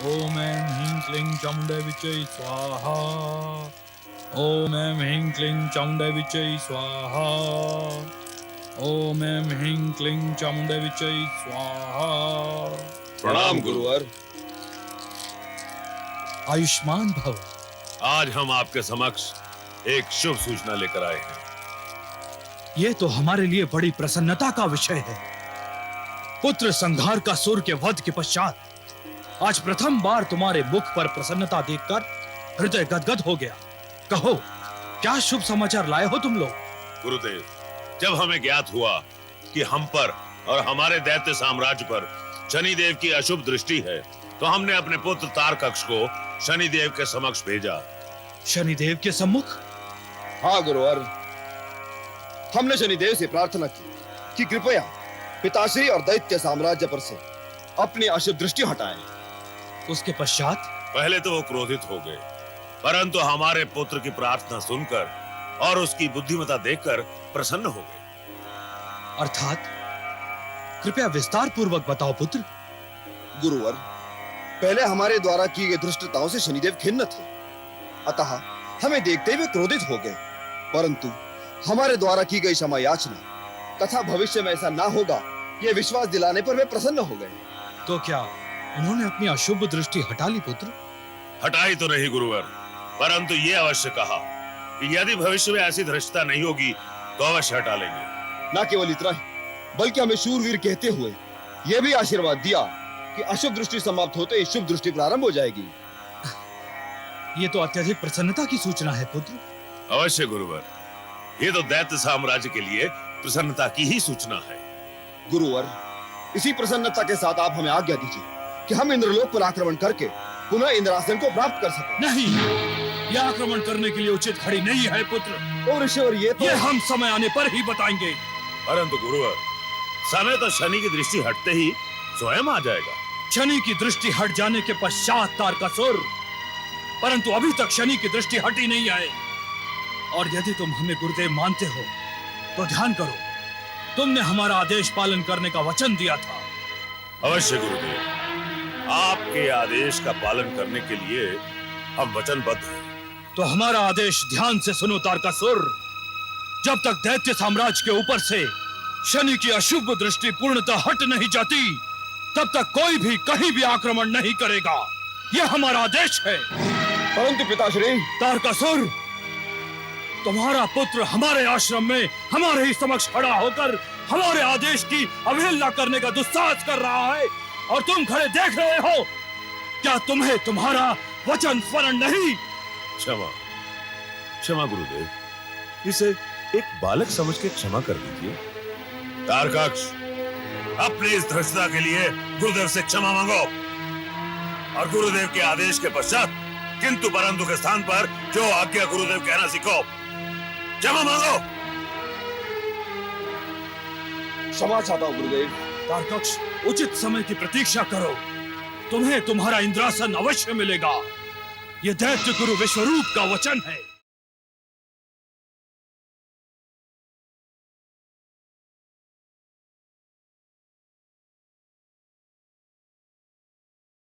ओम ऐं ह्रीं क्लीं चामुण्डैविच्चै स्वाहा। ओम ऐं ह्रीं क्लीं चामुण्डैविच्चै स्वाहा। ओम ऐं ह्रीं क्लीं चामुण्डैविच्चै स्वाहा। प्रणाम गुरुवर। आयुष्मान भव। आज हम आपके समक्ष एक शुभ सूचना लेकर आए हैं। ये तो हमारे लिए बड़ी प्रसन्नता का विषय है। पुत्र संघार का सुर के वध के पश्चात आज प्रथम बार तुम्हारे मुख पर प्रसन्नता देखकर हृदय गदगद हो गया। कहो, क्या शुभ समाचार लाए हो तुम लोग? गुरुदेव, जब हमें ज्ञात हुआ कि हम पर और हमारे दैत्य साम्राज्य पर शनिदेव की अशुभ दृष्टि है, तो हमने अपने पुत्र तारकक्ष को शनिदेव के समक्ष भेजा। शनिदेव के सम्मुख? हाँ गुरुवर, हमने शनिदेव से प्रार्थना की कि कृपया पिताश्री और दैत्य साम्राज्य पर से अपनी अशुभ दृष्टि हटाएं। उसके पश्चात? पहले तो वो क्रोधित हो गए, परंतु हमारे पुत्र की प्रार्थना सुनकर और उसकी बुद्धिमत्ता देखकर प्रसन्न हो गए। अर्थात? कृपया विस्तार पूर्वक बताओ पुत्र। गुरुवर, पहले हमारे द्वारा की गई दुष्टताओं से शनिदेव खिन्न थे, अतः हमें देखते हुए क्रोधित हो गए, परंतु हमारे द्वारा की गई क्षमा याचना तथा भविष्य में ऐसा ना होगा ये विश्वास दिलाने पर वे प्रसन्न हो गए। तो क्या उन्होंने अपनी अशुभ दृष्टि हटा ली पुत्र? हटाई तो नहीं गुरुवर, परंतु ये अवश्य कहा कि यदि भविष्य में ऐसी धृष्टता नहीं होगी तो अवश्य हटा लेंगे। न केवल इतना ही, बल्कि हमें शूरवीर कहते हुए यह भी आशीर्वाद दिया कि अशुभ दृष्टि समाप्त होते ही शुभ दृष्टि प्रारंभ हो जाएगी। ये तो अत्यधिक प्रसन्नता की सूचना है पुत्र। अवश्य गुरुवर, ये तो दैत्य साम्राज्य के लिए प्रसन्नता की ही सूचना है। गुरुवर, इसी प्रसन्नता के साथ आप हमें आज्ञा दीजिए कि हम इंद्रलोक पर आक्रमण करके पुनः इंद्रासन को प्राप्त कर सकें। नहीं, यह आक्रमण करने के लिए उचित घड़ी नहीं है पुत्र। और ऋषिवर, ये हम समय आने पर ही बताएंगे। परंतु गुरुवर, समय तो शनि की दृष्टि हटते ही स्वयं आ जाएगा। शनि की दृष्टि हट जाने के पश्चात तारकासुर, परंतु अभी तक शनि की दृष्टि हटी नहीं आए। और यदि तुम हमें गुरुदेव मानते हो तो ध्यान करो, तुमने हमारा आदेश पालन करने का वचन दिया था। अवश्य गुरुदेव, आपके आदेश का पालन करने के लिए हम वचनबद्ध हैं। तो हमारा आदेश ध्यान से सुनो तारकासुर। जब तक दैत्य साम्राज्य के ऊपर से शनि की अशुभ दृष्टि पूर्णतः हट नहीं जाती, तब तक कोई भी कहीं भी आक्रमण नहीं करेगा। यह हमारा आदेश है। परंतु पिताश्री। तारकासुर, तुम्हारा पुत्र हमारे आश्रम में हमारे ही समक्ष खड़ा होकर हमारे आदेश की अवहेलना करने का दुस्साहस कर रहा है, और तुम खड़े देख रहे हो। क्या तुम्हें तुम्हारा वचन स्मरण नहीं? क्षमा क्षमा गुरुदेव, इसे एक बालक समझ के क्षमा कर दीजिए। तारकक्ष, अपनी इस धृष्टता के लिए गुरुदेव से क्षमा मांगो, और गुरुदेव के आदेश के पश्चात किंतु परंतु के स्थान पर जो आज्ञा गुरुदेव कहना सीखो। क्षमा मांगो। क्षमा चाहता हूँ गुरुदेव। तारकक्ष, उचित समय की प्रतीक्षा करो, तुम्हें तुम्हारा इंद्रासन अवश्य मिलेगा। यह दैत्य गुरु विश्वरूप का वचन है।